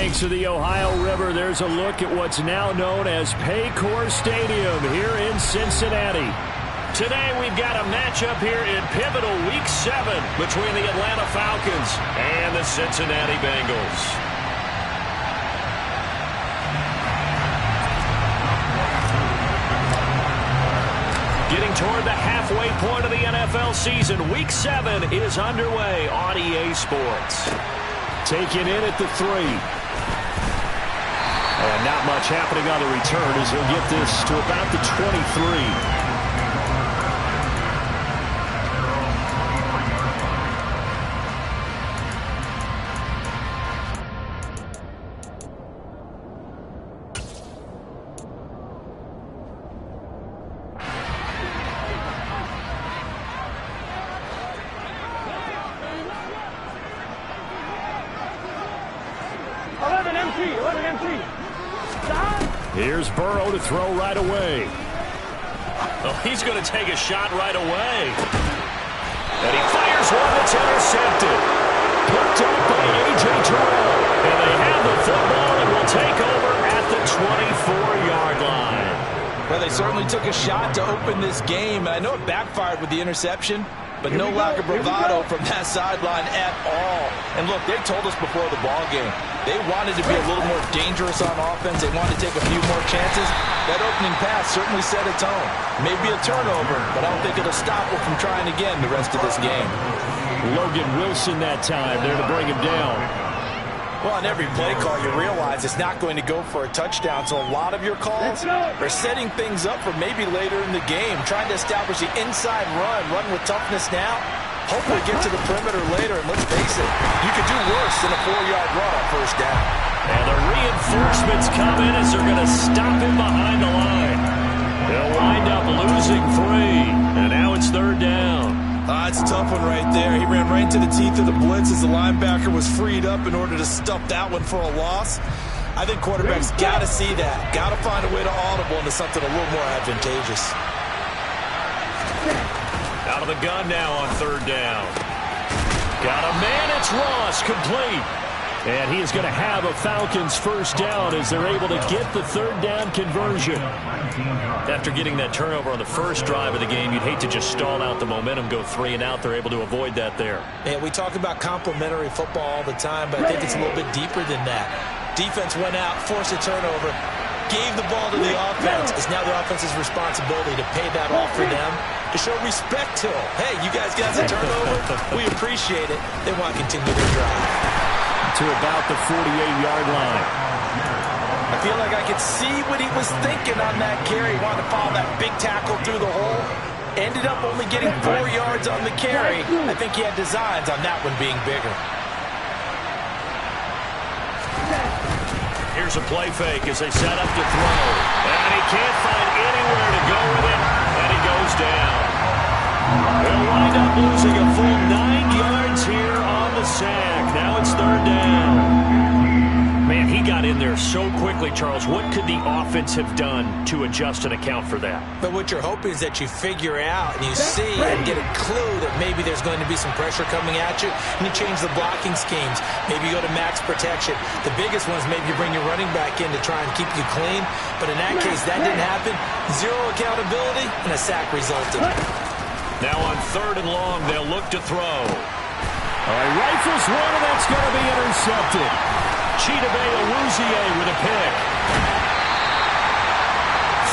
banks of the Ohio River, there's a look at what's now known as Paycor Stadium here in Cincinnati. Today we've got a matchup here in pivotal Week 7 between the Atlanta Falcons and the Cincinnati Bengals. Getting toward the halfway point of the NFL season, Week 7 is underway on EA Sports. Taken in at the 3. And not much happening on the return as he'll get this to about the 23. Here's Burrow to throw right away. Oh, he's going to take a shot right away. And he fires one that's intercepted. Picked up by A.J. Terrell. And they have the football and will take over at the 24-yard line. Well, they certainly took a shot to open this game. I know it backfired with the interception, but no lack of bravado from that sideline at all. And look, they told us before the ball game, they wanted to be a little more dangerous on offense. They wanted to take a few more chances. That opening pass certainly set a tone. Maybe a turnover, but I don't think it'll stop them from trying again the rest of this game. Logan Wilson that time there to bring him down. Well, on every play call, you realize it's not going to go for a touchdown, so a lot of your calls are setting things up for maybe later in the game, trying to establish the inside run with toughness now, hopefully get to the perimeter later, and let's face it, you could do worse than a 4-yard run on first down. And the reinforcements come in as they're going to stop him behind the line. They'll wind up losing 3, and now it's third down. It's a tough one right there. He ran right into the teeth of the blitz as the linebacker was freed up in order to stuff that one for a loss. I think quarterbacks got to see that. Got to find a way to audible into something a little more advantageous. Out of the gun now on third down. Got a man, it's Ross, complete. And he is going to have a Falcons first down as they're able to get the third down conversion. After getting that turnover on the first drive of the game, you'd hate to just stall out the momentum, go 3 and out. They're able to avoid that there. Yeah, we talk about complementary football all the time, but I think it's a little bit deeper than that. Defense went out, forced a turnover, gave the ball to the offense. It's now the offense's responsibility to pay that off for them, to show respect to them. Hey, you guys got a turnover? We appreciate it. They want to continue their drive. To about the 48-yard line. I feel like I could see what he was thinking on that carry. He wanted to follow that big tackle through the hole. Ended up only getting 4 yards on the carry. I think he had designs on that one being bigger. Here's a play fake as they set up to throw. And he can't find anywhere to go with it. And he goes down. They'll wind up losing a full 9 yards here on the sack. Now it's third down. Man, he got in there so quickly, Charles. What could the offense have done to adjust and account for that? But what you're hoping is that you figure out and you see and get a clue that maybe there's going to be some pressure coming at you, and you change the blocking schemes. Maybe you go to max protection. The biggest one is maybe you bring your running back in to try and keep you clean. But in that case, that didn't happen. 0 accountability, and a sack resulted. Now on third and long, they'll look to throw. All right, rifles one, and that's going to be intercepted. Chidobe Awuzie with a pick.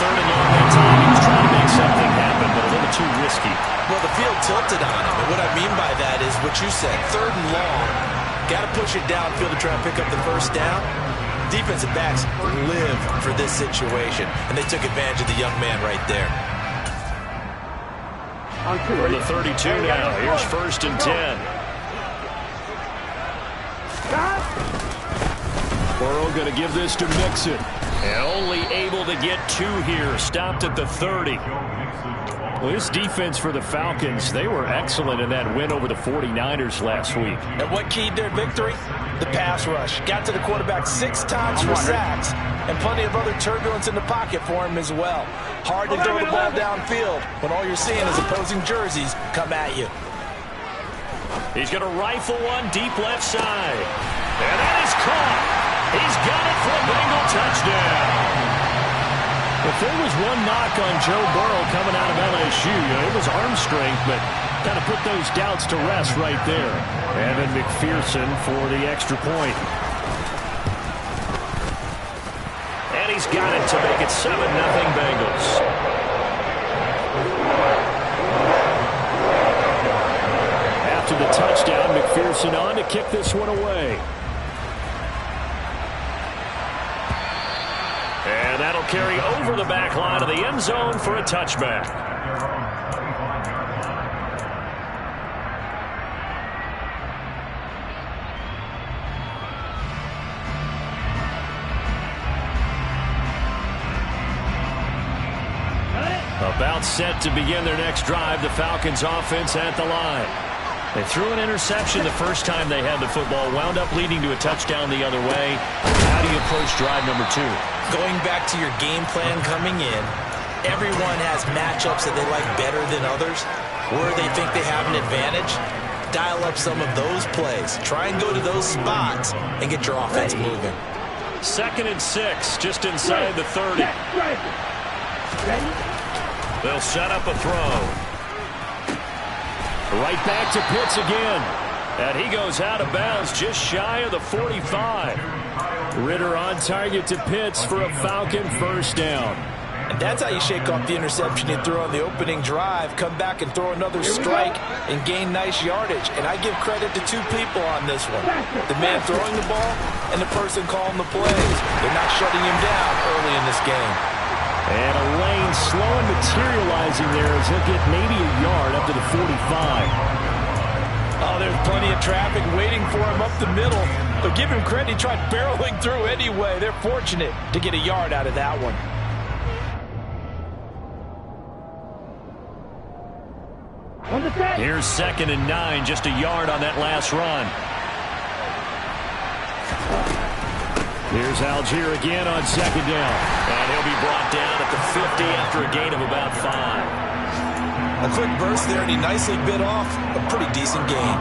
Third and long that time. He was trying to make something happen, but a little too risky. Well, the field tilted on him, and what I mean by that is what you said. Third and long, got to push it downfield to try and pick up the first down. Defensive backs live for this situation, and they took advantage of the young man right there. For the 32 now. Here's first and 10. Burrow going to give this to Mixon. And only able to get 2 here. Stopped at the 30. Well, this defense for the Falcons, they were excellent in that win over the 49ers last week. And what keyed their victory? The pass rush. Got to the quarterback 6 times for sacks, and plenty of other turbulence in the pocket for him as well. Hard to throw the ball downfield when all you're seeing is opposing jerseys come at you. He's going to rifle one deep left side. And that is caught. He's got it for a Bengal touchdown. If there was one knock on Joe Burrow coming out of LSU, it was arm strength, but kind of put those doubts to rest right there. Evan McPherson for the extra point. And he's got it to make it 7-0 Bengals. After the touchdown, McPherson on to kick this one away. And that'll carry over the back line of the end zone for a touchback. About set to begin their next drive, the Falcons offense at the line. They threw an interception the first time they had the football, wound up leading to a touchdown the other way. How do you approach drive number 2? Going back to your game plan coming in, everyone has matchups that they like better than others, where they think they have an advantage. Dial up some of those plays. Try and go to those spots and get your offense moving. 2nd and 6, just inside the 30. They'll set up a throw. Right back to Pitts again. And he goes out of bounds just shy of the 45. Ritter on target to Pitts for a Falcon first down. And that's how you shake off the interception you threw on the opening drive, come back and throw another strike and gain nice yardage. And I give credit to two people on this one. The man throwing the ball and the person calling the plays. They're not shutting him down early in this game. And a lane slow and materializing there as he'll get maybe a yard up to the 45. Oh, there's plenty of traffic waiting for him up the middle. But give him credit, he tried barreling through anyway. They're fortunate to get a yard out of that one. Here's 2nd and 9, just a yard on that last run. Here's Algier again on 2nd down. And he'll be brought down at the 50 after a gain of about 5. A quick burst there, and he nicely bit off a pretty decent gain.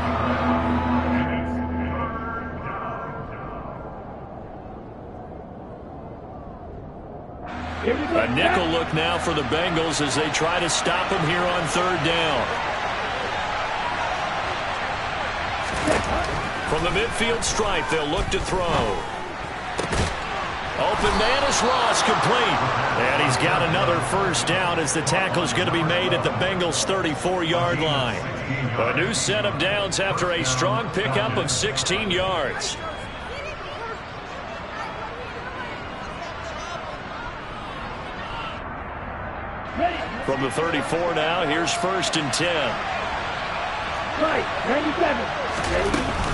A nickel look now for the Bengals as they try to stop him here on 3rd down. From the midfield stripe, they'll look to throw. Open man is Ross, complete. And he's got another first down as the tackle is going to be made at the Bengals' 34-yard line. A new set of downs after a strong pickup of 16 yards. From the 34 now, here's 1st and 10. Right, 97.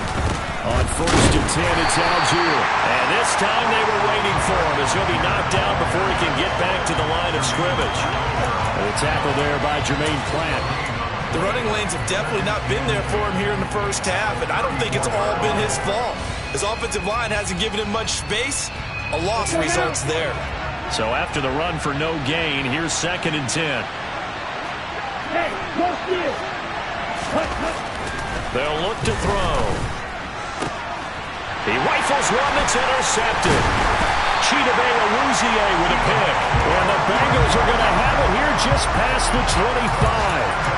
On 1st and 10, it's Algier. And this time they were waiting for him as he'll be knocked down before he can get back to the line of scrimmage. And a tackle there by Jermaine Pratt. The running lanes have definitely not been there for him here in the first half, and I don't think it's all been his fault. His offensive line hasn't given him much space. A loss results there. So after the run for no gain, here's 2nd and 10. Hey, go steal. They'll look to throw. He rifles one that's intercepted. Chidobe Awuzie with a pick. And the Bengals are going to have it here just past the 25.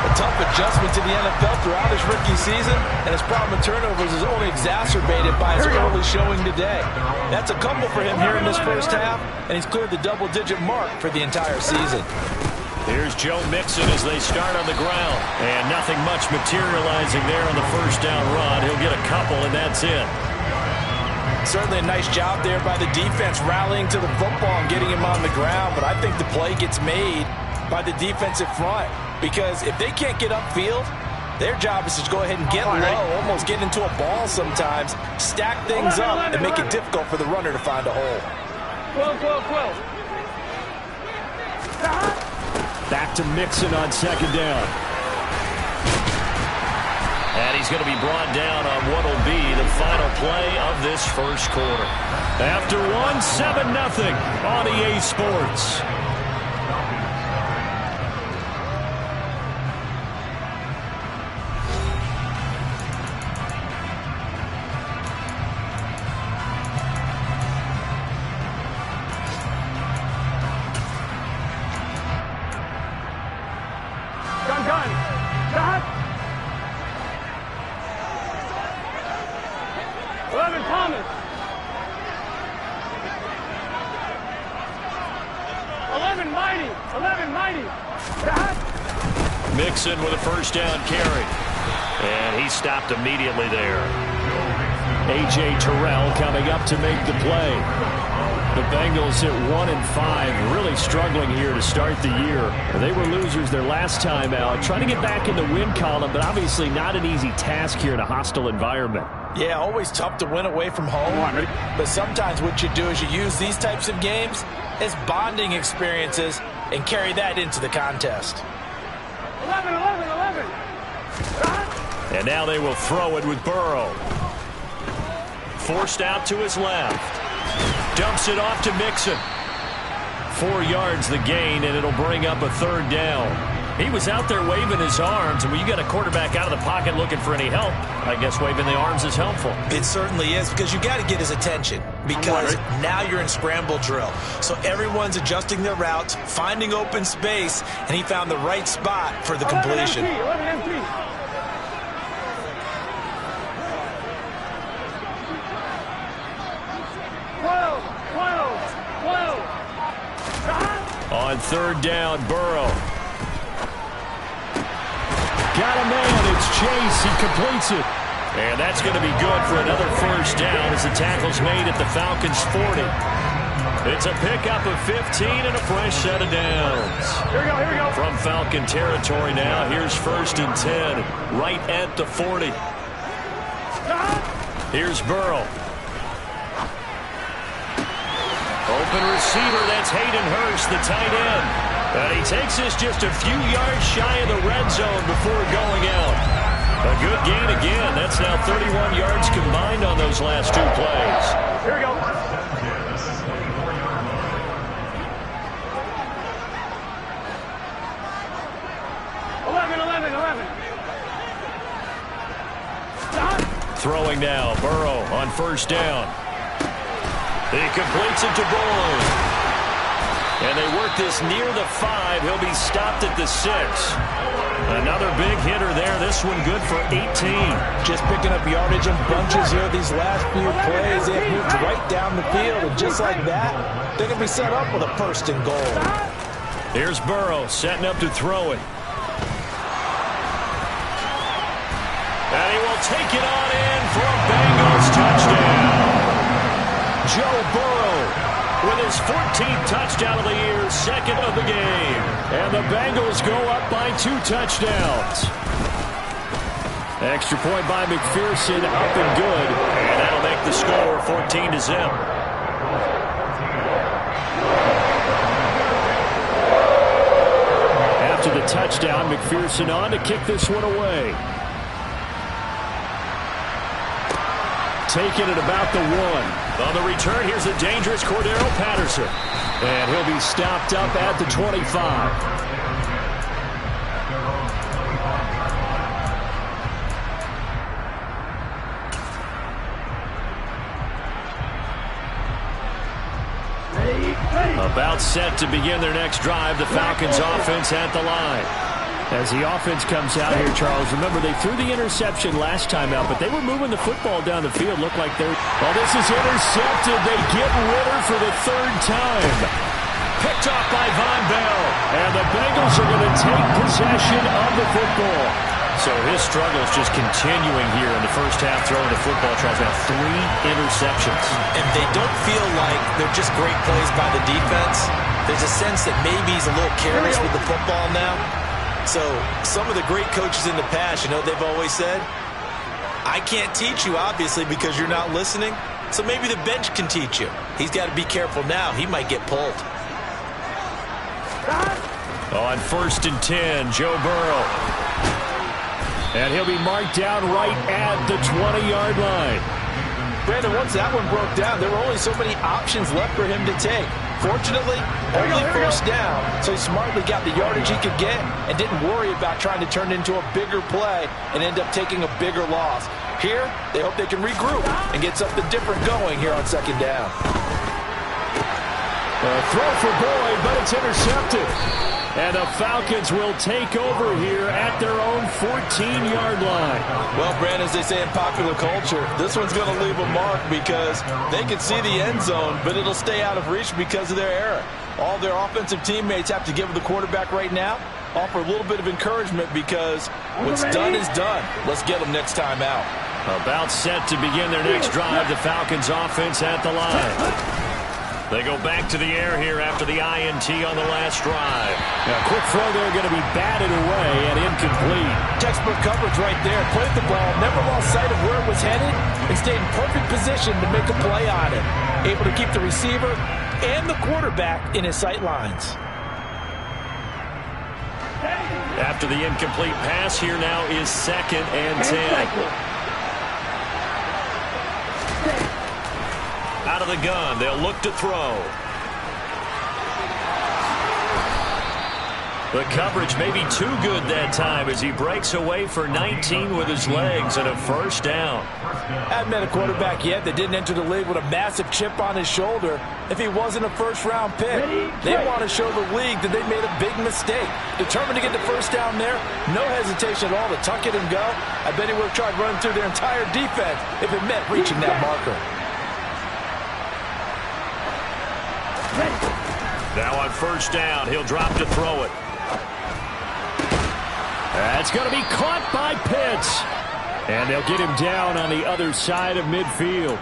A tough adjustment to the NFL throughout his rookie season, and his problem with turnovers is only exacerbated by his early showing today. That's a couple for him here in this first half, and he's cleared the double-digit mark for the entire season. Here's Joe Mixon as they start on the ground. And nothing much materializing there on the first down run. He'll get a couple, and that's it. Certainly a nice job there by the defense rallying to the football and getting him on the ground, but I think the play gets made by the defensive front because if they can't get upfield, their job is to go ahead and get low, almost get into a ball sometimes, stack things up, and make it difficult for the runner to find a hole. Back to Mixon on 2nd down. And he's going to be brought down on what will be the final play of this first quarter. After one, 7-0 on EA Sports. mighty. 11, mighty. Mixon with a first down carry. And he stopped immediately there. A.J. Terrell coming up to make the play. The Bengals at 1-5, really struggling here to start the year. They were losers their last time out, trying to get back in the win column, but obviously not an easy task here in a hostile environment. Yeah, always tough to win away from home. But sometimes what you do is you use these types of games as bonding experiences and carry that into the contest. 11. And now they will throw it with Burrow. Forced out to his left. Dumps it off to Mixon. 4 yards the gain, and it'll bring up a third down. He was out there waving his arms, and when you got a quarterback out of the pocket looking for any help, I guess waving the arms is helpful. It certainly is, because you got to get his attention, because now you're in scramble drill. So everyone's adjusting their routes, finding open space, and he found the right spot for the completion. 11 empty. On third down, Burrow. Got a man. It's Chase. He completes it. And that's going to be good for another first down as the tackle's made at the Falcons' 40. It's a pickup of 15 and a fresh set of downs. Here we go. From Falcon territory now, here's 1st and 10, right at the 40. Here's Burrow. Open receiver, that's Hayden Hurst, the tight end. And he takes this just a few yards shy of the red zone before going out. A good gain again. That's now 31 yards combined on those last 2 plays. Here we go. Throwing now, Burrow on first down. He completes it to Boyd. And they work this near the 5. He'll be stopped at the 6. Another big hitter there. This one good for 18. Just picking up yardage in bunches here these last few plays. They've moved right down the field, and just like that, they're going to be set up with a 1st and goal. Here's Burrow setting up to throw it. And he will take it on in for a Bengals touchdown. Joe Burrow with his 14th touchdown of the year, 2nd of the game. And the Bengals go up by 2 touchdowns. Extra point by McPherson, up and good. And that'll make the score 14-0. After the touchdown, McPherson on to kick this one away. Taking it about the 1. On the return, here's the dangerous Cordero Patterson. And he'll be stopped up at the 25. About set to begin their next drive, the Falcons offense at the line. As the offense comes out here, Charles, remember they threw the interception last time out, but they were moving the football down the field. Looked like they're... Well, this is intercepted. They get Ritter for the 3rd time. Picked off by Von Bell. And the Bengals are going to take possession of the football. So his struggles just continuing here in the first half, throwing the football. Charles, now 3 interceptions. And they don't feel like they're just great plays by the defense. There's a sense that maybe he's a little careless with the football now. So some of the great coaches in the past, you know, they've always said, I can't teach you, obviously, because you're not listening. So maybe the bench can teach you. He's got to be careful now. He might get pulled. On 1st and 10, Joe Burrow. And he'll be marked down right at the 20-yard line. Brandon, once that one broke down, there were only so many options left for him to take. Fortunately, only first down, so he smartly got the yardage he could get and didn't worry about trying to turn it into a bigger play and end up taking a bigger loss. Here, they hope they can regroup and get something different going here on 2nd down. A throw for Boyd, but it's intercepted. And the Falcons will take over here at their own 14-yard line. Well, Brandon, as they say in popular culture, this one's going to leave a mark because they can see the end zone, but it'll stay out of reach because of their error. All their offensive teammates have to give the quarterback right now, offer a little bit of encouragement because what's done is done. Let's get them next time out. About set to begin their next drive, the Falcons offense at the line. They go back to the air here after the INT on the last drive. Now, quick throw there, going to be batted away and incomplete. Textbook coverage right there. Played the ball, never lost sight of where it was headed, and stayed in perfect position to make a play on it. Able to keep the receiver and the quarterback in his sight lines. After the incomplete pass, here now is 2nd and 10. Out of the gun, they'll look to throw. The coverage may be too good that time as he breaks away for 19 with his legs and a first down. Hadn't met a quarterback yet that didn't enter the league with a massive chip on his shoulder if he wasn't a first-round pick. They want to show the league that they made a big mistake. Determined to get the first down there, no hesitation at all to tuck it and go. I bet he would have tried running through their entire defense if it meant reaching that marker. Now on first down, he'll drop to throw it. That's going to be caught by Pitts. And they'll get him down on the other side of midfield.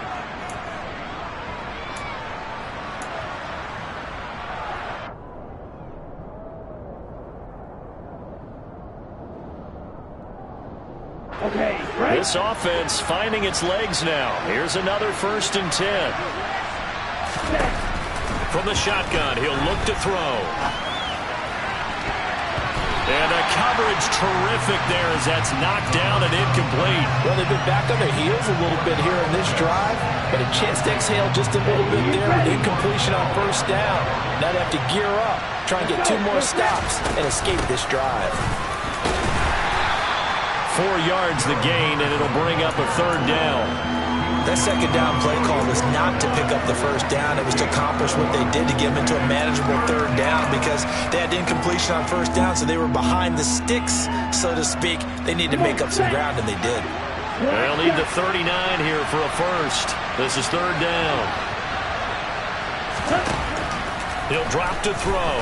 Okay, This offense finding its legs now. Here's another 1st and 10. From the shotgun, he'll look to throw. And the coverage terrific there as that's knocked down and incomplete. Well, they've been back on their heels a little bit here in this drive, but a chance to exhale just a little bit there with incompletion on first down. Now they have to gear up, try and get 2 more stops and escape this drive. 4 yards the gain, and it'll bring up a 3rd down. That second down play call was not to pick up the first down. It was to accomplish what they did to get them into a manageable 3rd down because they had incompletion on first down, so they were behind the sticks, so to speak. They need to make up some ground, and they did. They'll need the 39 here for a first. This is 3rd down. He'll drop to throw.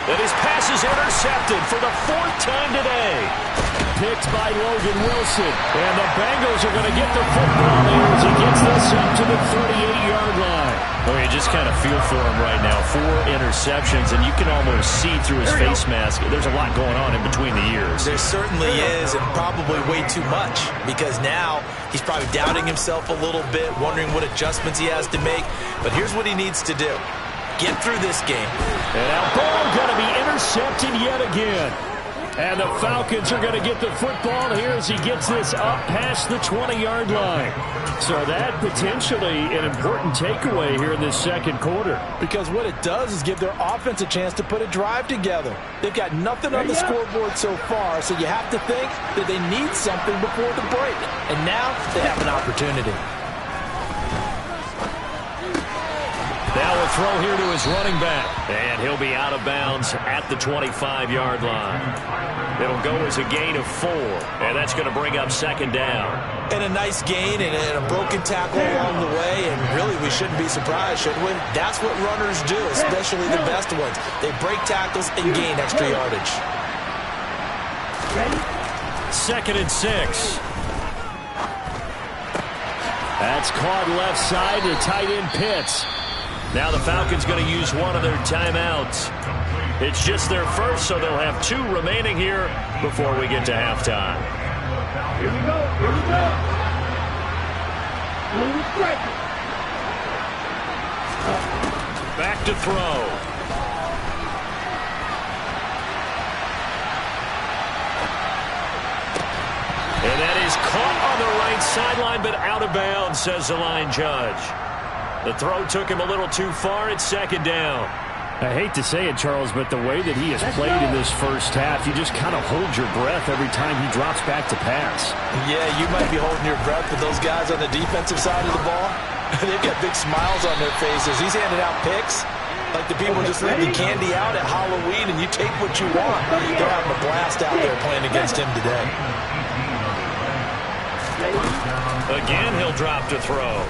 And his pass is intercepted for the 4th time today. Picked by Logan Wilson. And the Bengals are going to get the football here as he gets this up to the 38-yard line. Oh, you just kind of feel for him right now. 4 interceptions, and you can almost see through his face mask. There's a lot going on in between the ears. There certainly is, and probably way too much, because now he's probably doubting himself a little bit, wondering what adjustments he has to make. But here's what he needs to do. Get through this game. And now ball going to be intercepted yet again. And the Falcons are going to get the football here as he gets this up past the 20-yard line. So that potentially an important takeaway here in this second quarter. Because what it does is give their offense a chance to put a drive together. They've got nothing on the scoreboard so far, so you have to think that they need something before the break. And now they have an opportunity. Now a throw here to his running back. And he'll be out of bounds at the 25-yard line. It'll go as a gain of 4. And that's going to bring up 2nd down. And a nice gain and a broken tackle along the way. And really, we shouldn't be surprised, should we? That's what runners do, especially the best ones. They break tackles and gain extra yardage. 2nd and 6. That's caught left side to tight end Pitts. Now the Falcons going to use one of their timeouts. It's just their first, so they'll have 2 remaining here before we get to halftime. Here we go. Here we go. Back to throw. And that is caught on the right sideline, but out of bounds, says the line judge. The throw took him a little too far. It's 2nd down. I hate to say it, Charles, but the way that he has played in this first half, you just kind of hold your breath every time he drops back to pass. Yeah, you might be holding your breath, but those guys on the defensive side of the ball, they've got big smiles on their faces. He's handing out picks like the people just leave the candy out at Halloween, and you take what you want. They're having a blast out there playing against him today. Again, he'll drop to throw.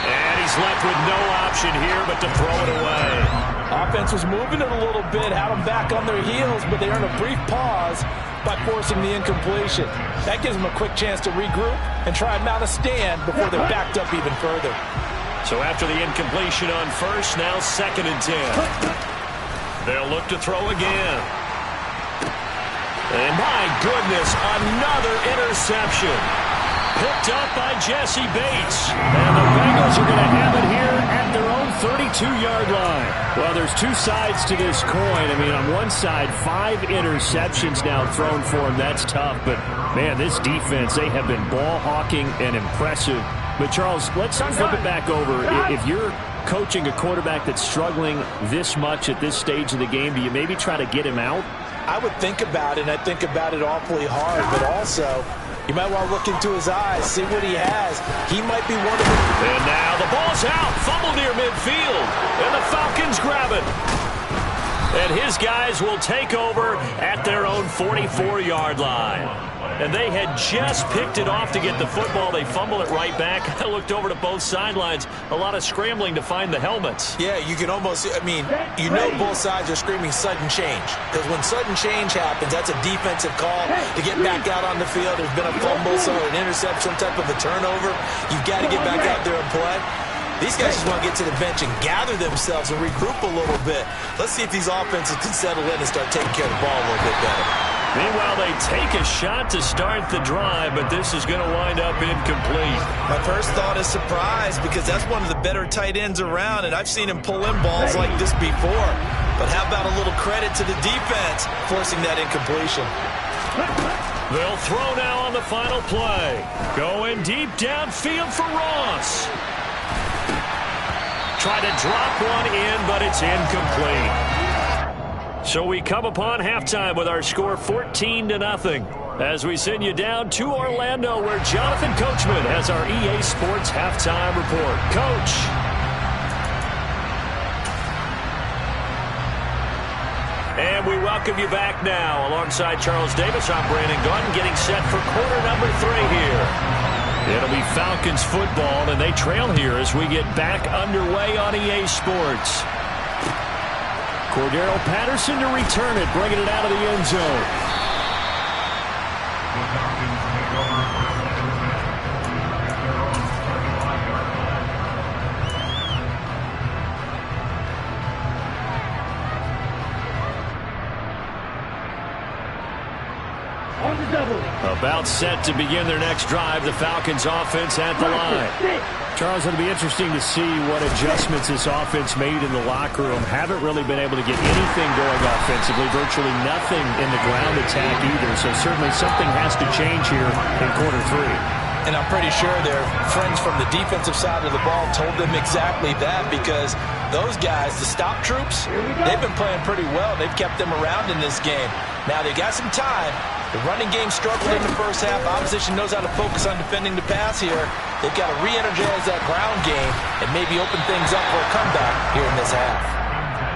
And he's He's left with no option here but to throw it away. Offense was moving it a little bit, had them back on their heels, but they earned a brief pause by forcing the incompletion. That gives them a quick chance to regroup and try and mount a stand before they're backed up even further. So after the incompletion on first, now 2nd and 10. They'll look to throw again. And my goodness, another interception. Picked up by Jesse Bates. And the Bengals are going to have it here at their own 32-yard line. Well, there's two sides to this coin. I mean, on one side, 5 interceptions now thrown for him. That's tough. But, man, this defense, they have been ball hawking and impressive. But, Charles, let's flip it back over. If you're coaching a quarterback that's struggling this much at this stage of the game, do you maybe try to get him out? I would think about it, and I think about it awfully hard, but also you might want to look into his eyes, see what he has. He might be one of them. And now the ball's out, fumble near midfield, and the Falcons grab it. And his guys will take over at their own 44-yard line. And they had just picked it off to get the football. They fumble it right back. I looked over to both sidelines. A lot of scrambling to find the helmets. Yeah, you can almost, I mean, you know both sides are screaming sudden change. Because when sudden change happens, that's a defensive call to get back out on the field. There's been a fumble, so an interception, some type of a turnover. You've got to get back out there and play. These guys just want to get to the bench and gather themselves and regroup a little bit. Let's see if these offenses can settle in and start taking care of the ball a little bit better. Meanwhile, they take a shot to start the drive, but this is going to wind up incomplete. My first thought is surprise, because that's one of the better tight ends around, and I've seen him pull in balls like this before. But how about a little credit to the defense forcing that incompletion? They'll throw now on the final play. Going deep downfield for Ross. Try to drop one in, but it's incomplete. So we come upon halftime with our score 14-0. As we send you down to Orlando, where Jonathan Coachman has our EA Sports halftime report. Coach. And we welcome you back now. Alongside Charles Davis, I'm Brandon Gunn, getting set for quarter number 3 here. It'll be Falcons football, and they trail here as we get back underway on EA Sports. Cordero Patterson to return it, bringing it out of the end zone. About set to begin their next drive, the Falcons offense at the line. Charles, it'll be interesting to see what adjustments this offense made in the locker room. Haven't really been able to get anything going offensively, virtually nothing in the ground attack either. So certainly something has to change here in quarter 3. And I'm pretty sure their friends from the defensive side of the ball told them exactly that, because those guys, the stop troops, they've been playing pretty well. They've kept them around in this game. Now they got some time. The running game struggled in the first half. Opposition knows how to focus on defending the pass here. They've got to re-energize that ground game and maybe open things up for a comeback here in this half.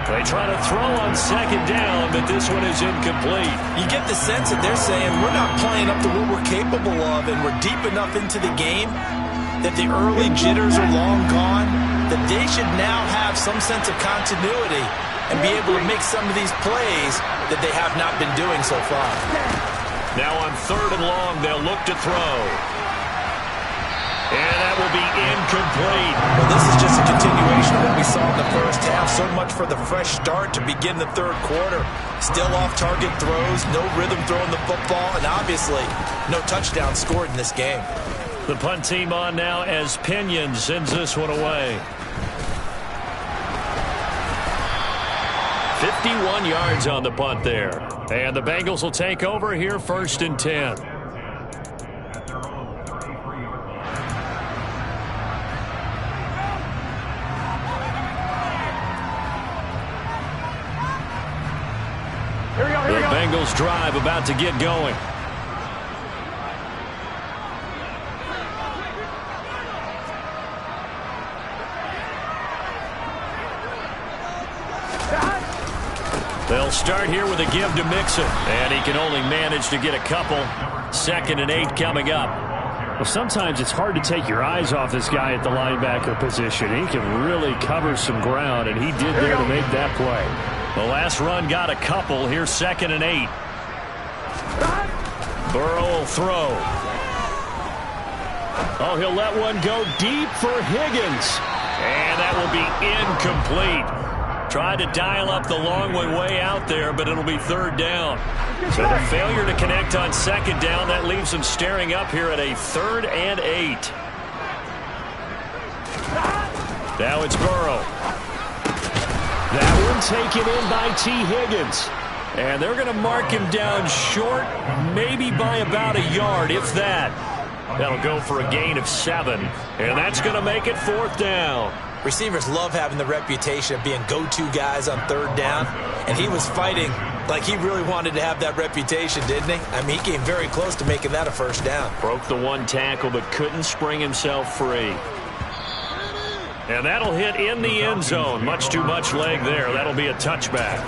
They try to throw on second down, but this one is incomplete. You get the sense that they're saying we're not playing up to what we're capable of, and we're deep enough into the game that the early jitters are long gone, that they should now have some sense of continuity and be able to make some of these plays that they have not been doing so far. Now on 3rd and long, they'll look to throw. And that will be incomplete. Well, this is just a continuation of what we saw in the first half. So much for the fresh start to begin the 3rd quarter. Still off-target throws, no rhythm throwing the football, and obviously no touchdown scored in this game. The punt team on now as Pinion sends this one away. 51 yards on the punt there. And the Bengals will take over here 1st and 10. The Bengals drive about to get going. They'll start here with a give to Mixon, and he can only manage to get a couple. 2nd and 8 coming up. Well, sometimes it's hard to take your eyes off this guy at the linebacker position. He can really cover some ground, and he did there to make that play. The last run got a couple. Here's 2nd and 8. Burrow will throw. Oh, he'll let one go deep for Higgins. And that will be incomplete. Tried to dial up the long one way out there, but it'll be 3rd down. So the failure to connect on 2nd down, that leaves them staring up here at a 3rd and 8. Now it's Burrow. That one taken in by T. Higgins. And they're going to mark him down short, maybe by about a yard, if that. That'll go for a gain of 7. And that's going to make it 4th down. Receivers love having the reputation of being go-to guys on 3rd down, and he was fighting like he really wanted to have that reputation, didn't he? I mean, he came very close to making that a 1st down. Broke the one tackle, but couldn't spring himself free. And that'll hit in the end zone. Much too much leg there. That'll be a touchback.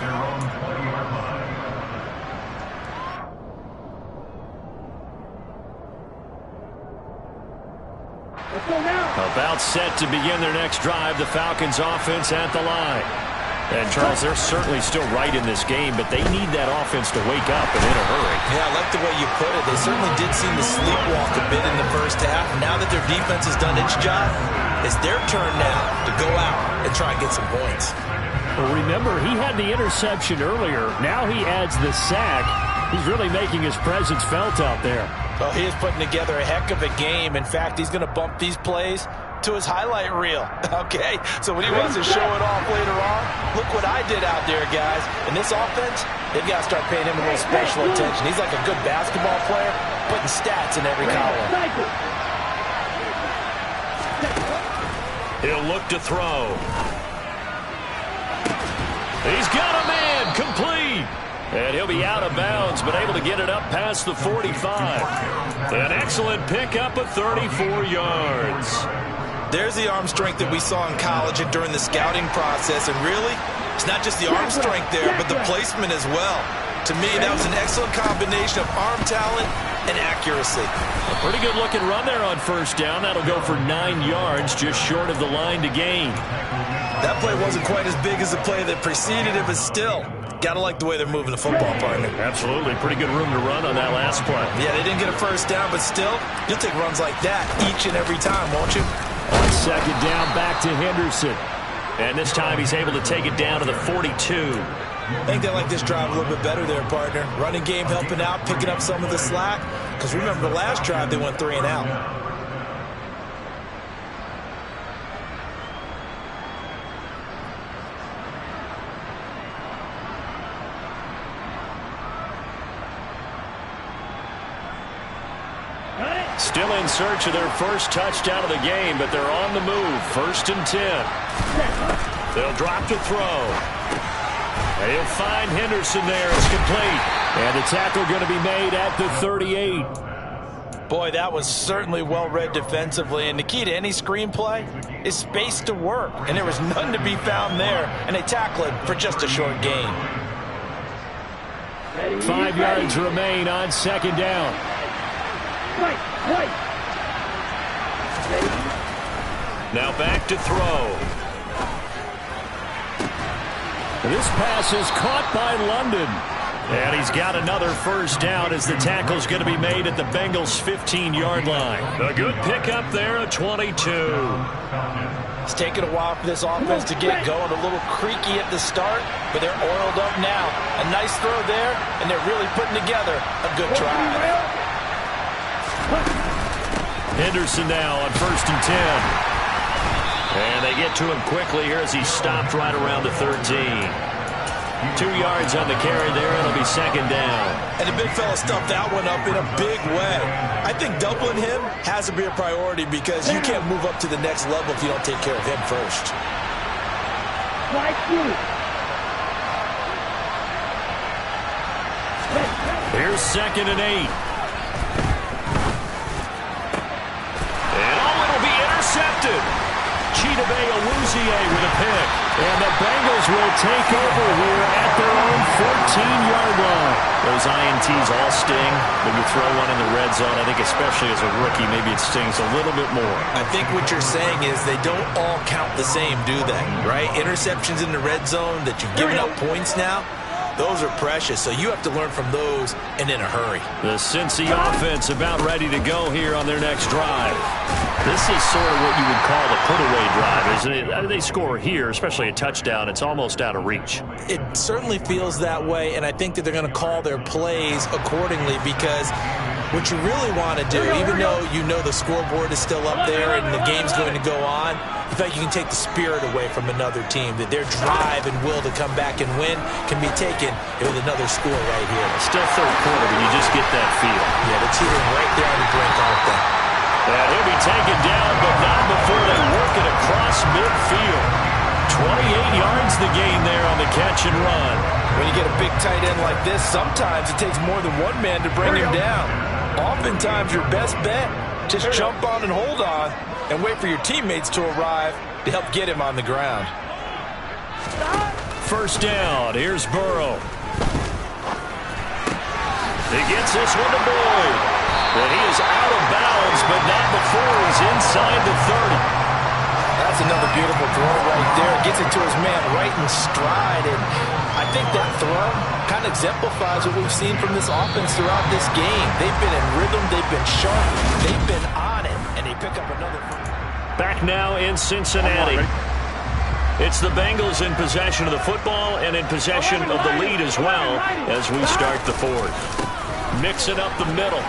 About set to begin their next drive. The Falcons offense at the line. And, Charles, they're certainly still right in this game, but they need that offense to wake up and in a hurry. Yeah, I like the way you put it. They certainly did seem to sleepwalk a bit in the first half. Now that their defense has done its job, it's their turn now to go out and try and get some points. Well, remember, he had the interception earlier. Now he adds the sack. He's really making his presence felt out there. Well, he is putting together a heck of a game. In fact, he's going to bump these plays to his highlight reel. Okay, so when he wants to show it off later on, look what I did out there, guys. In this offense, they've got to start paying him a little special attention. He's like a good basketball player, putting stats in every column. He'll look to throw. He's got a man, complete. And he'll be out of bounds, but able to get it up past the 45. An excellent pickup of 34 yards. There's the arm strength that we saw in college and during the scouting process. And really, it's not just the arm strength there, but the placement as well. To me, that was an excellent combination of arm talent and accuracy. A pretty good looking run there on 1st down. That'll go for 9 yards, just short of the line to gain. That play wasn't quite as big as the play that preceded it, but still, gotta like the way they're moving the football, partner. Absolutely. Pretty good room to run on that last play. Yeah, they didn't get a 1st down, but still, you'll take runs like that each and every time, won't you? On 2nd down, back to Henderson. And this time he's able to take it down to the 42. I think they like this drive a little bit better there, partner. Running game helping out, picking up some of the slack. Because remember, the last drive they went 3 and out. Still in search of their first touchdown of the game, but they're on the move. 1st and 10. They'll drop to throw. And he'll find Henderson there. It's complete. And the tackle going to be made at the 38. Boy, that was certainly well-read defensively. And the key to any screenplay is space to work. And there was none to be found there. And they tackle it for just a short gain. 5 yards remain on 2nd down. Now back to throw. This pass is caught by London. And he's got another 1st down as the tackle's going to be made at the Bengals' 15-yard line. A good pickup there at 22. It's taken a while for this offense to get going. A little creaky at the start, but they're oiled up now. A nice throw there, and they're really putting together a good drive. Henderson now on 1st and 10. And they get to him quickly here as he stopped right around the 13. 2 yards on the carry there. It'll be 2nd down. And the big fella stuffed that one up in a big way. I think doubling him has to be a priority because you can't move up to the next level if you don't take care of him first. Here's 2nd and 8. Intercepted. Cheetah Bay will lose with a pick. And the Bengals will take over here at their own 14-yard line. Those INTs all sting when you throw one in the red zone. I think especially as a rookie, maybe it stings a little bit more. I think what you're saying is they don't all count the same, do they? Right? Interceptions in the red zone that you've given up points now, those are precious. So you have to learn from those and in a hurry. The Cincy offense about ready to go here on their next drive. This is sort of what you would call the put-away drive, isn't it? They score here, especially a touchdown. It's almost out of reach. It certainly feels that way, and I think that they're going to call their plays accordingly because what you really want to do, even though you know the scoreboard is still up there and the game's going to go on, you feel like you can take the spirit away from another team, that their drive and will to come back and win can be taken with another score right here. Still third quarter, but you just get that feel. Yeah, they're teetering right there on the brink, aren't they? He'll be taken down, but not before they work it across midfield. 28 yards the gain there on the catch and run. When you get a big tight end like this, sometimes it takes more than one man to bring him down. Oftentimes your best bet, just jump on and hold on and wait for your teammates to arrive to help get him on the ground. First down, here's Burrow. He gets this one to Boyd. And he is out of bounds, but not before he's inside the 30. That's another beautiful throw right there. Gets it to his man right in stride. And I think that throw kind of exemplifies what we've seen from this offense throughout this game. They've been in rhythm. They've been sharp. They've been on it. And they pick up another. Back now in Cincinnati. It's the Bengals in possession of the football and in possession of the lead as well as we start the fourth. Mix it up the middle.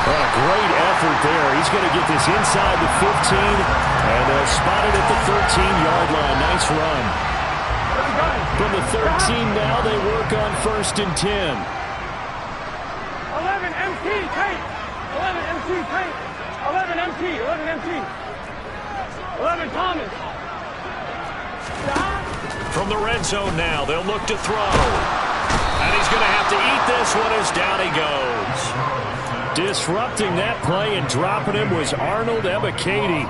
A great effort there. He's going to get this inside the 15, and they'll spot it at the 13-yard line. Nice run. From the 13 now, they work on 1st and 10. 11 MT, tight. 11 MT, tight. 11 MT, 11 MT. 11 Thomas. From the red zone now, they'll look to throw. And he's going to have to eat this one as down he goes. Disrupting that play and dropping him was Arnold Ebiketie.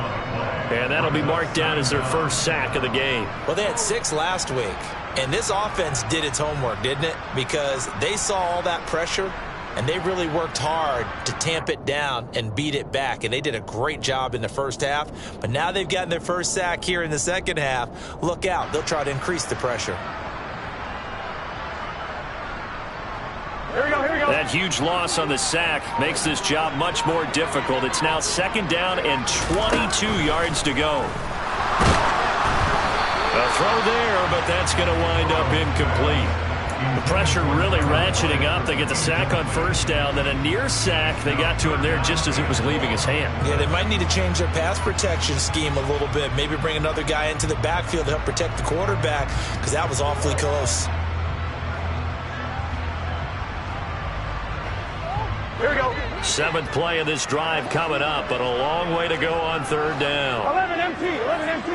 And that'll be marked down as their first sack of the game. Well, they had 6 last week. And this offense did its homework, didn't it? Because they saw all that pressure, and they really worked hard to tamp it down and beat it back. And they did a great job in the first half. But now they've gotten their first sack here in the second half. Look out. They'll try to increase the pressure. Here we go, here we go. That huge loss on the sack makes this job much more difficult. It's now 2nd down and 22 yards to go. A throw there, but that's going to wind up incomplete. The pressure really ratcheting up. They get the sack on 1st down, then a near sack. They got to him there just as it was leaving his hand. Yeah, they might need to change their pass protection scheme a little bit. Maybe bring another guy into the backfield to help protect the quarterback, because that was awfully close. Here we go. 7th play of this drive coming up, but a long way to go on 3rd down. 11 MT, 11 MT.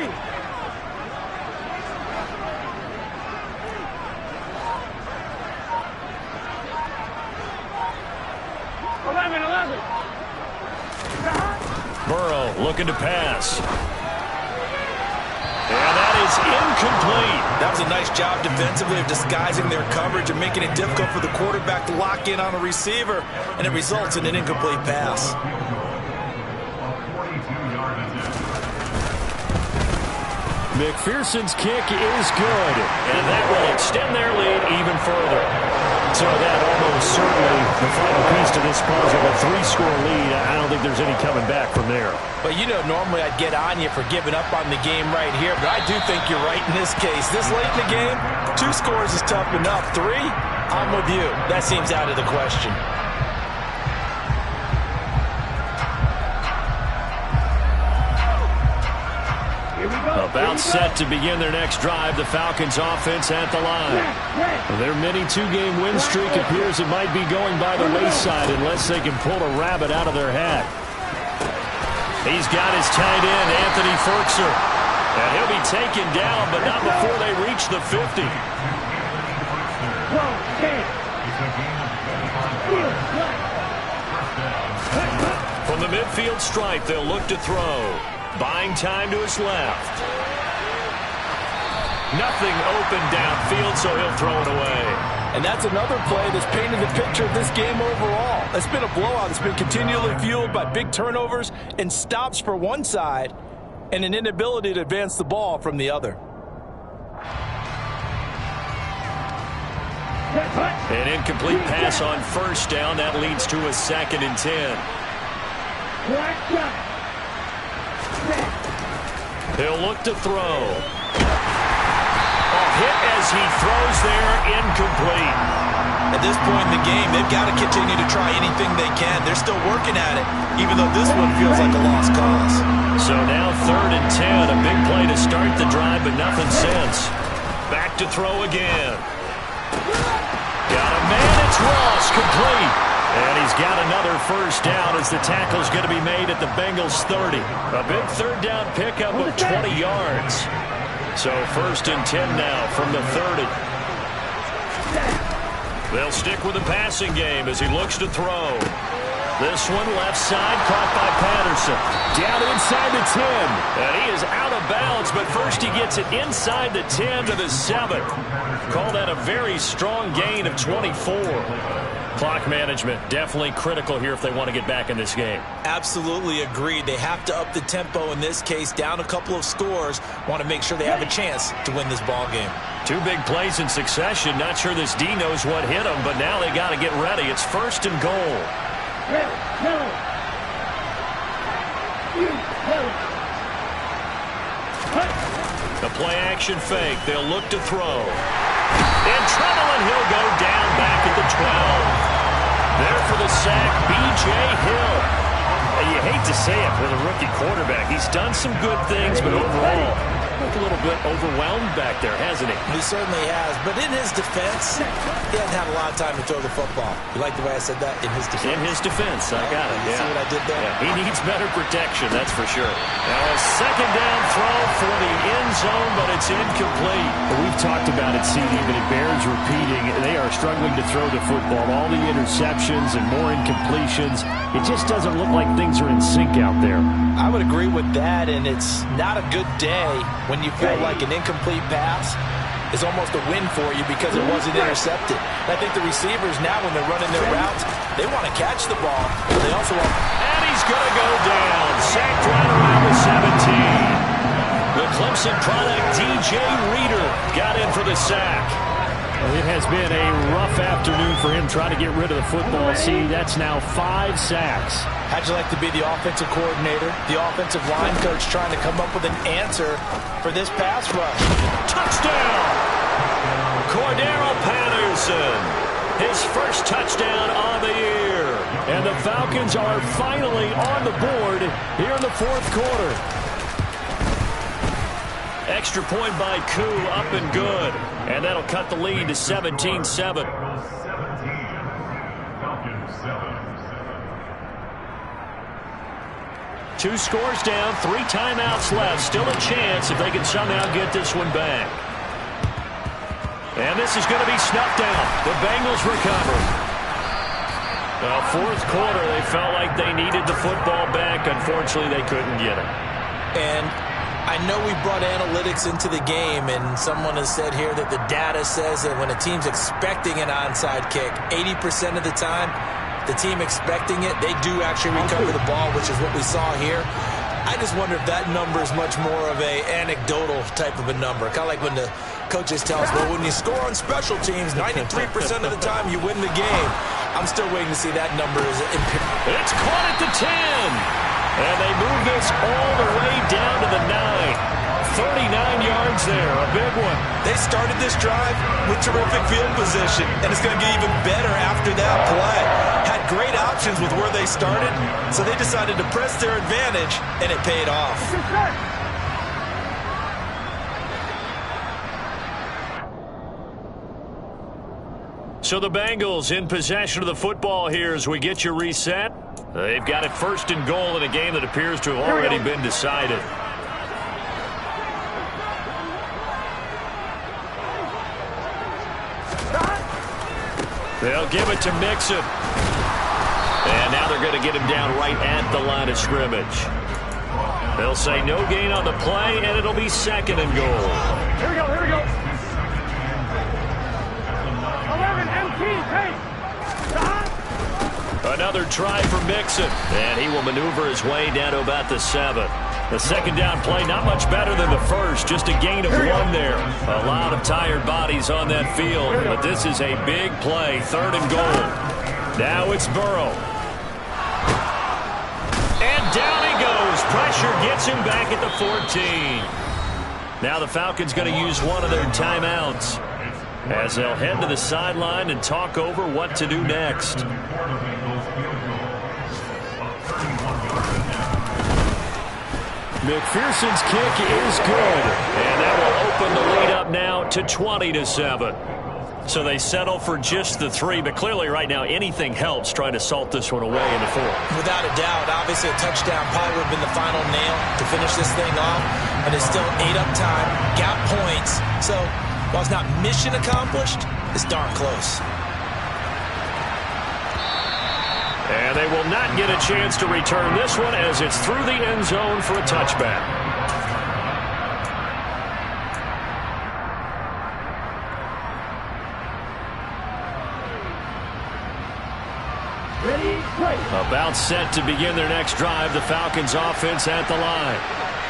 11. Burrow looking to pass. And that is incomplete. That was a nice job defensively of disguising their coverage and making it difficult for the quarterback to lock in on a receiver, and it results in an incomplete pass. McPherson's kick is good, and that will extend their lead even further. So that almost certainly the final piece to this puzzle, a 3-score lead. I don't think there's any coming back from there. But you know, normally I'd get on you for giving up on the game right here, but I do think you're right in this case. This late in the game, 2 scores is tough enough. 3, I'm with you. That seems out of the question. About set to begin their next drive, the Falcons offense at the line. Their mini 2-game win streak appears it might be going by the wayside unless they can pull a rabbit out of their hat. He's got his tight end, Anthony Ferkser. And he'll be taken down, but not before they reach the 50. From From the midfield stripe, they'll look to throw. Buying time to his left. Nothing open downfield, so he'll throw it away. And that's another play that's painted the picture of this game overall. It's been a blowout. It's been continually fueled by big turnovers and stops for one side and an inability to advance the ball from the other. An incomplete pass on first down. That leads to a 2nd and 10. He'll look to throw. A hit as he throws there, incomplete. At this point in the game, they've got to continue to try anything they can. They're still working at it, even though this one feels like a lost cause. So now 3rd and 10, a big play to start the drive, but nothing since. Back to throw again. Got a man, it's Ross, complete. And he's got another first down as the tackle's going to be made at the Bengals 30. A big 3rd down pickup of 20 yards. So 1st and 10 now from the 30. They'll stick with the passing game as he looks to throw. This one left side, caught by Patterson. Down inside the 10. And he is out of bounds, but first he gets it inside the 10 to the 7. Call that a very strong gain of 24. Clock management definitely critical here if they want to get back in this game. Absolutely agreed. They have to up the tempo in this case, down a couple of scores. Want to make sure they have a chance to win this ball game. 2 big plays in succession. Not sure this D knows what hit him, but now they got to get ready. It's 1st and goal. The play action fake. They'll look to throw. In trouble, and he'll go down back at the 12. There for the sack, Jayhill. You hate to say it with a rookie quarterback. He's done some good things, but overall, look a little bit overwhelmed back there, hasn't he? He certainly has. But in his defense, he hasn't had a lot of time to throw the football. You like the way I said that? In his defense. In his defense, I got it. You see what I did there? Yeah, he needs better protection, that's for sure. Now a 2nd down throw for the end zone, but it's incomplete. Well, we've talked about it, CD, but it bears repeating. They are struggling to throw the football. All the interceptions and more incompletions. It just doesn't look like things are in sync out there. I would agree with that, and it's not a good day when you feel like an incomplete pass is almost a win for you because it wasn't intercepted. And I think the receivers now, when they're running their routes, they want to catch the ball, but they also want... And he's going to go down. Sacked right around the 17. The Clemson product, DJ Reader, got in for the sack. Well, it has been a rough afternoon for him trying to get rid of the football. See, that's now 5 sacks. How'd you like to be the offensive coordinator, the offensive line coach trying to come up with an answer for this pass rush? Touchdown! Cordero Patterson, his first touchdown on the year. And the Falcons are finally on the board here in the 4th quarter. Extra point by Koo, up and good. And that'll cut the lead to 17-7. Two scores down, 3 timeouts left. Still a chance if they can somehow get this one back. And this is going to be snuffed out. The Bengals recover. Well, 4th quarter, they felt like they needed the football back. Unfortunately, they couldn't get it. And I know we brought analytics into the game, and someone has said here that the data says that when a team's expecting an onside kick, 80% of the time, the team expecting it, they do actually recover the ball, which is what we saw here. I just wonder if that number is much more of a anecdotal type of a number. Kind of like when the coaches tell us, well, when you score on special teams, 93% of the time you win the game. I'm still waiting to see that number. It's caught at the 10. And they move this all the way down to the 9. 39 yards there, a big one. They started this drive with terrific field position, and it's going to get even better after that play. Had great options with where they started, so they decided to press their advantage, and it paid off. So the Bengals in possession of the football here as we get you reset. They've got it 1st and goal in a game that appears to have already been decided. They'll give it to Mixon. And now they're going to get him down right at the line of scrimmage. They'll say no gain on the play, and it'll be 2nd and goal. Here we go, here we go. 11 MT, hey. Another try for Mixon, and he will maneuver his way down to about the 7. The 2nd down play, not much better than the first, just a gain of 1 there. A lot of tired bodies on that field, but this is a big play, 3rd and goal. Now it's Burrow. And down he goes. Pressure gets him back at the 14. Now the Falcons going to use one of their timeouts as they'll head to the sideline and talk over what to do next. McPherson's kick is good, and that will open the lead up now to 20-7. So they settle for just the 3, but clearly right now anything helps trying to salt this one away in the 4th. Without a doubt, obviously a touchdown probably would have been the final nail to finish this thing off, but it's still 8 up time, got points. So while it's not mission accomplished, it's darn close. And they will not get a chance to return this one as it's through the end zone for a touchback. Ready, play. About set to begin their next drive, the Falcons offense at the line.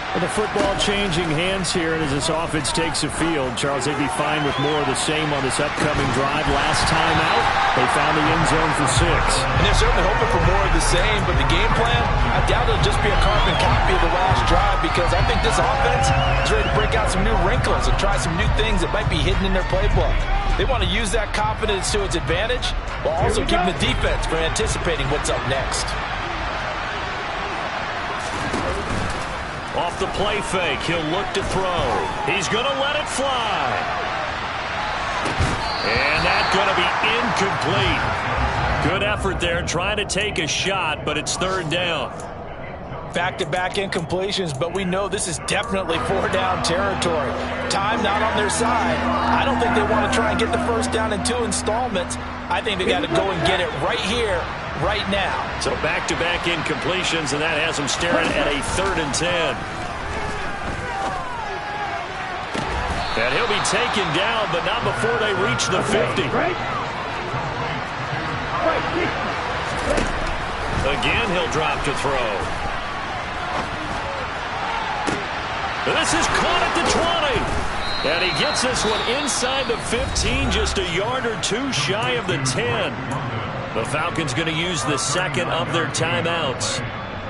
Well, the football changing hands here, and as this offense takes the field, Charles, they'd be fine with more of the same on this upcoming drive. Last time out, they found the end zone for 6. And they're certainly hoping for more of the same, but the game plan, I doubt it'll just be a carbon copy of the last drive, because I think this offense is ready to break out some new wrinkles and try some new things that might be hidden in their playbook. They want to use that confidence to its advantage while also keeping the defense for anticipating what's up next. Off the play fake, he'll look to throw. He's going to let it fly. And that's going to be incomplete. Good effort there, trying to take a shot, but it's 3rd down. Back-to-back incompletions, but we know this is definitely 4-down territory. Time not on their side. I don't think they want to try and get the 1st down in 2 installments. I think they got to go and get it right here, right now. So back-to-back incompletions, and that has them staring at a 3rd and 10. And he'll be taken down, but not before they reach the 50. Again, he'll drop to throw. This is caught at the 20. And he gets this one inside the 15, just a yard or 2 shy of the 10. The Falcons going to use the 2nd of their timeouts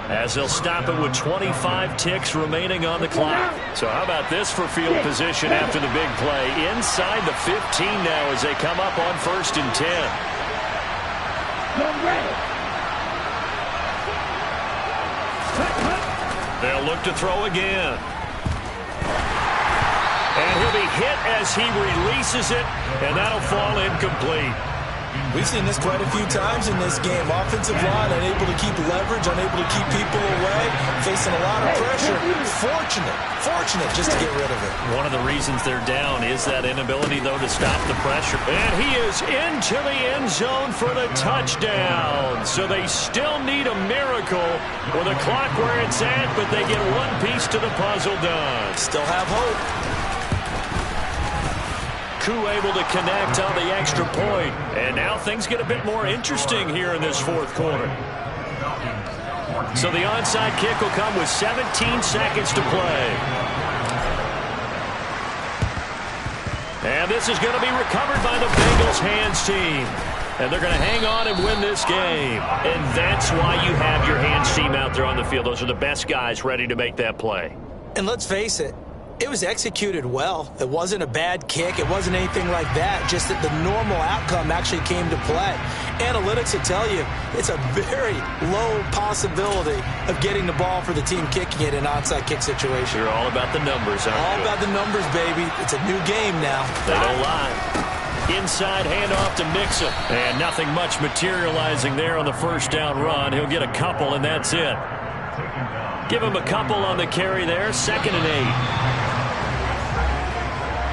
as they'll stop it with 25 ticks remaining on the clock. So how about this for field position after the big play? Inside the 15 now as they come up on 1st and 10. They'll look to throw again. And he'll be hit as he releases it, and that'll fall incomplete. We've seen this quite a few times in this game. Offensive line unable to keep leverage, unable to keep people away, facing a lot of pressure. Fortunate just to get rid of it. One of the reasons they're down is that inability, though, to stop the pressure. And he is into the end zone for the touchdown. So they still need a miracle with the clock where it's at, but they get one piece to the puzzle done. Still have hope. Koo able to connect on the extra point. And now things get a bit more interesting here in this 4th quarter. So the onside kick will come with 17 seconds to play. And this is going to be recovered by the Bengals hands team. And they're going to hang on and win this game. And that's why you have your hands team out there on the field. Those are the best guys ready to make that play. And let's face it, it was executed well. It wasn't a bad kick. It wasn't anything like that. Just that the normal outcome actually came to play. Analytics will tell you it's a very low possibility of getting the ball for the team kicking it in an onside kick situation. You're all about the numbers, aren't you? All about the numbers, baby. It's a new game now. They don't lie. Inside handoff to Mixon. And nothing much materializing there on the 1st down run. He'll get a couple, and that's it. Give him a couple on the carry there. 2nd and 8.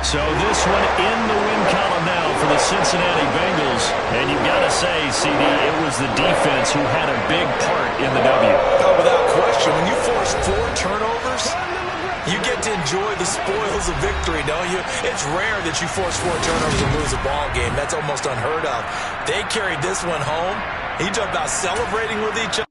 So this one in the win column now for the Cincinnati Bengals. And you've got to say, CD, it was the defense who had a big part in the W. Oh, without question. When you force 4 turnovers, you get to enjoy the spoils of victory, don't you? It's rare that you force 4 turnovers and lose a ball game. That's almost unheard of. They carried this one home. You talk about celebrating with each other.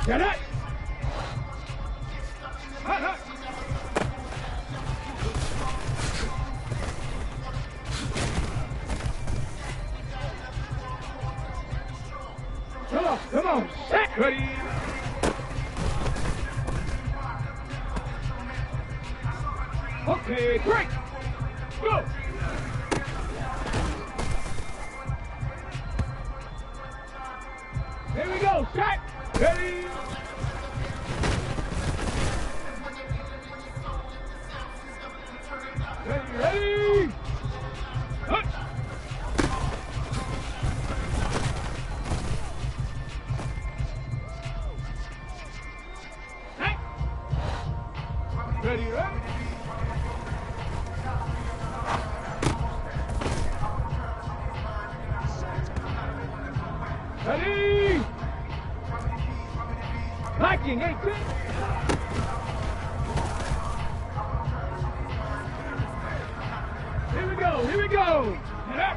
Get it! Hut, hut. Come on, set, ready. Okay, break. Go. Here we go, set, ready. Ready. Hut. Hey. Ready, ready. Ready. Liking 18. Here we go, here we go. Get up.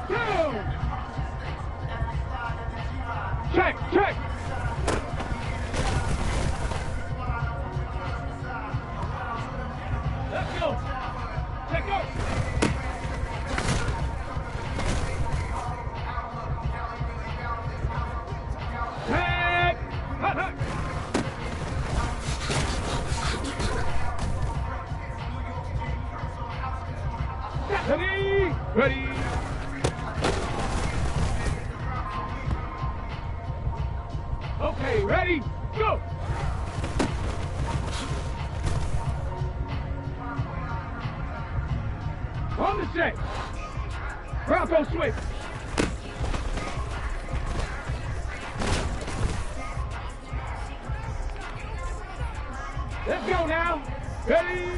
Go. Check, check. Let's go. Check go. Check. Hut, hut. Ready. Ready. Okay, ready, go! On the set. Bronco switch. Let's go now. Ready?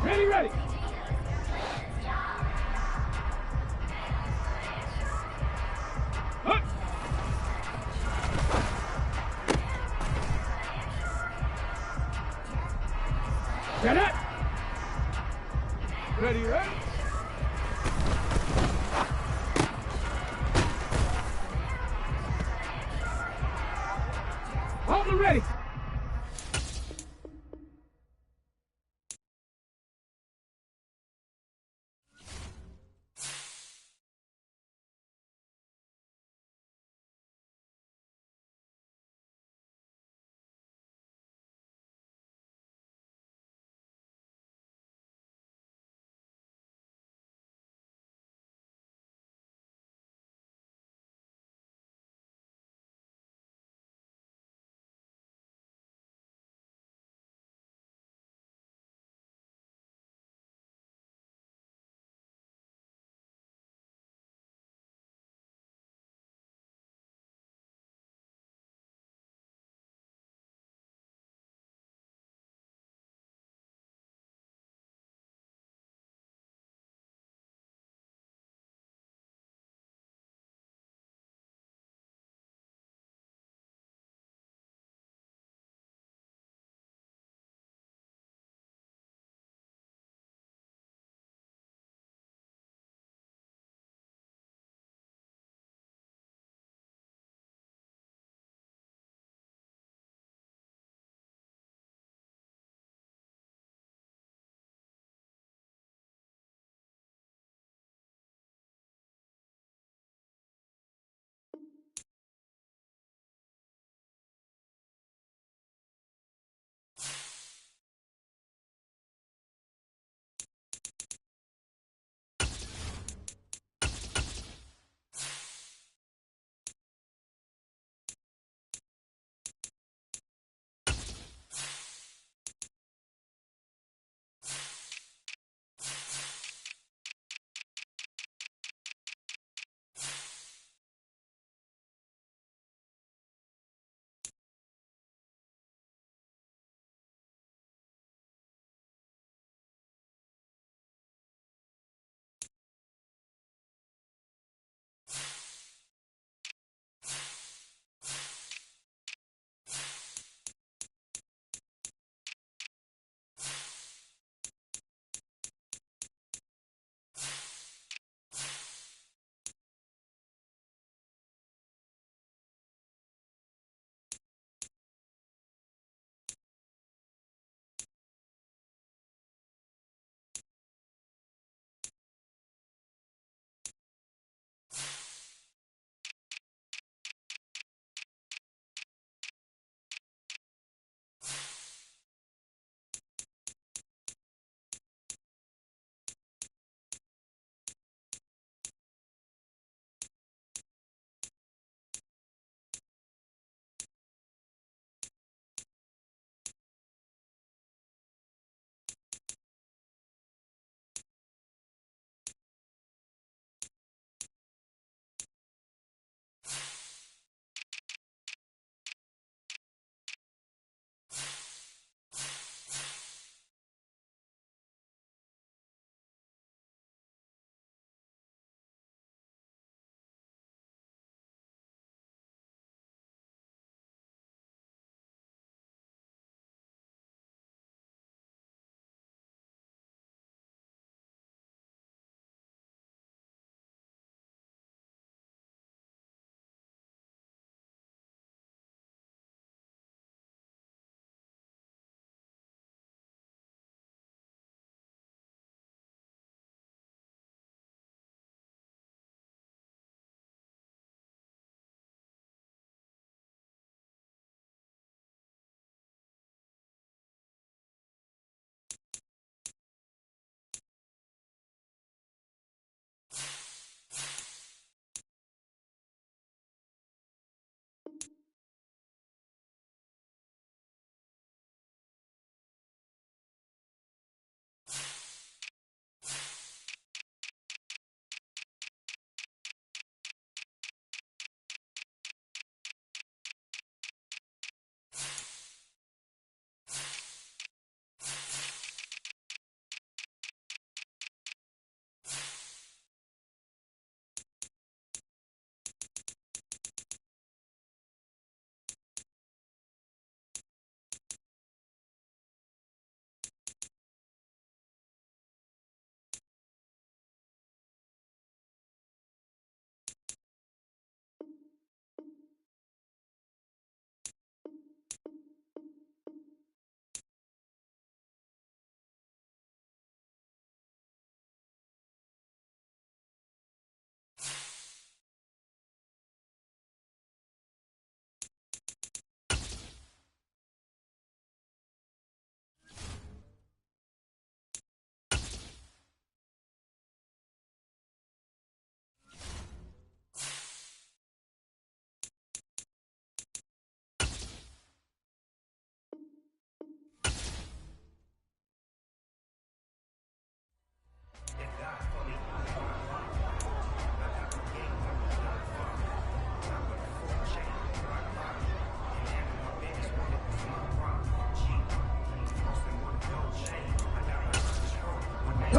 Ready, ready. Hup. Get it. Ready, ready. Hold it ready.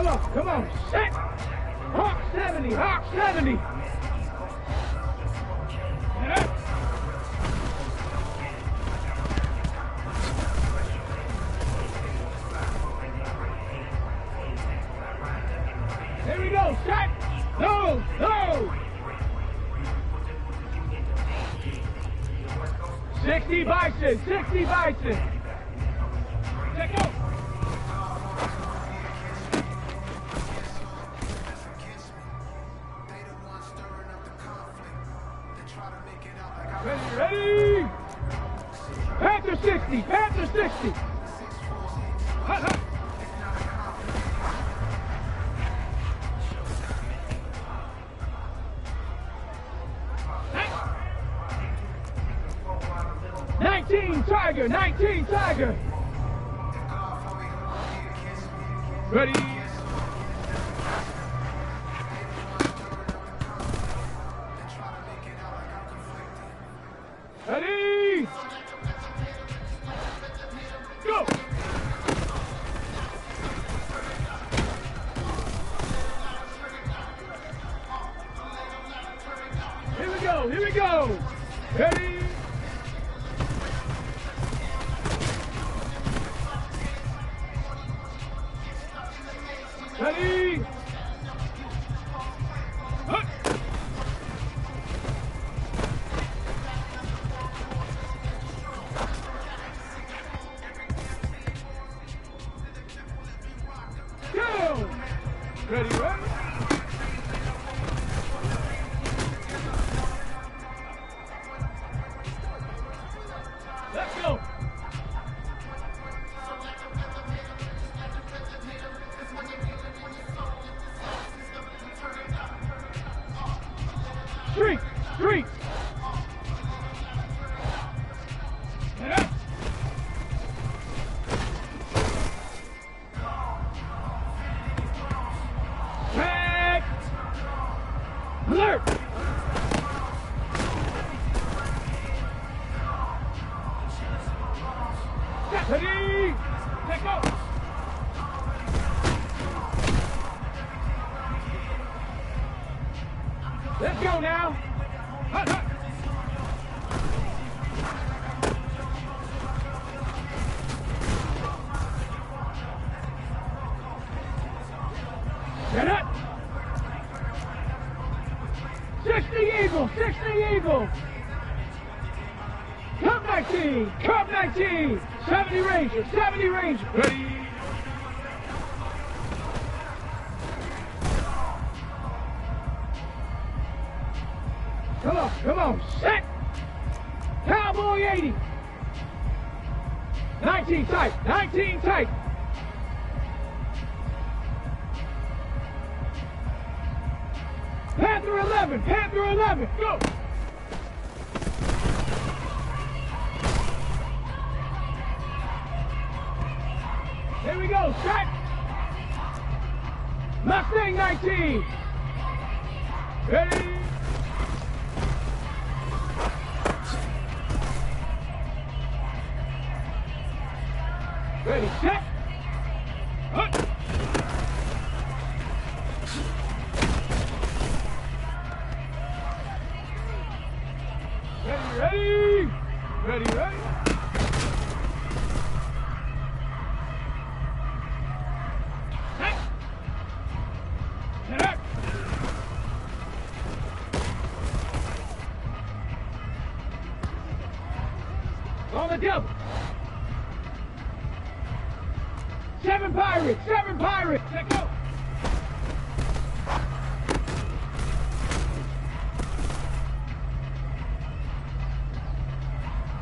Come on. Set. Hawk 70. Hawk 70. Get up. Here we go. Set. No. No. 60 Bison. 60 Bison. Let go. Ready? Panther 60, Panther 60. Hut, hut. Tiger, 19 Tiger. Ready? Ready? Go! Here we go, here we go! Ready? Ready? Hut. Go! Ready, ready? Let's go! Street! Street! Get up! Back! Alert! Ready! Let go! Let's go now! Hut, hut. Get up! 60 Eagle! 60 Eagle! Cup 19! Cup 19! 70 Ranger! 70 Ranger! Ready? Come on, set! Cowboy 80! 19 tight, 19 tight! Panther 11, Panther 11, go! Here we go, set! Mustang 19! Ready? Ready, set! Hut! Ready, ready! Ready, ready! Set! Set up! On the double! 7 Pirates! 7 Pirates! Let go!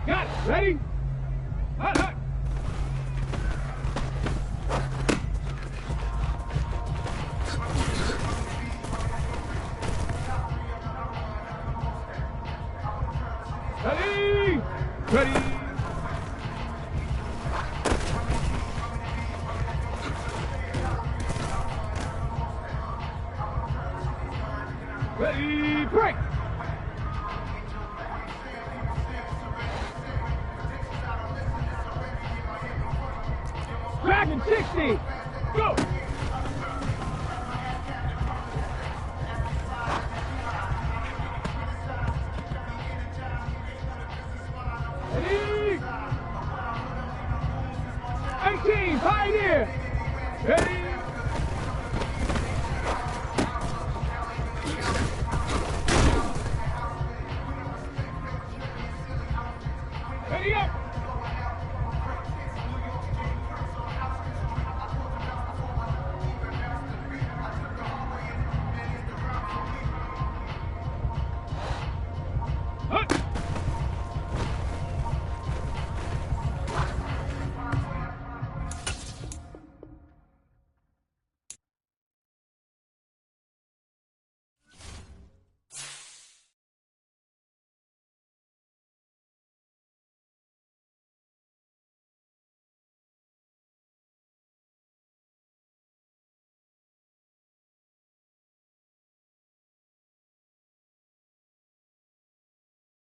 Got it! Ready? Hut, hut! Ready? Ready? Ready, break! Dragon 60! Go! Tight end. Ready?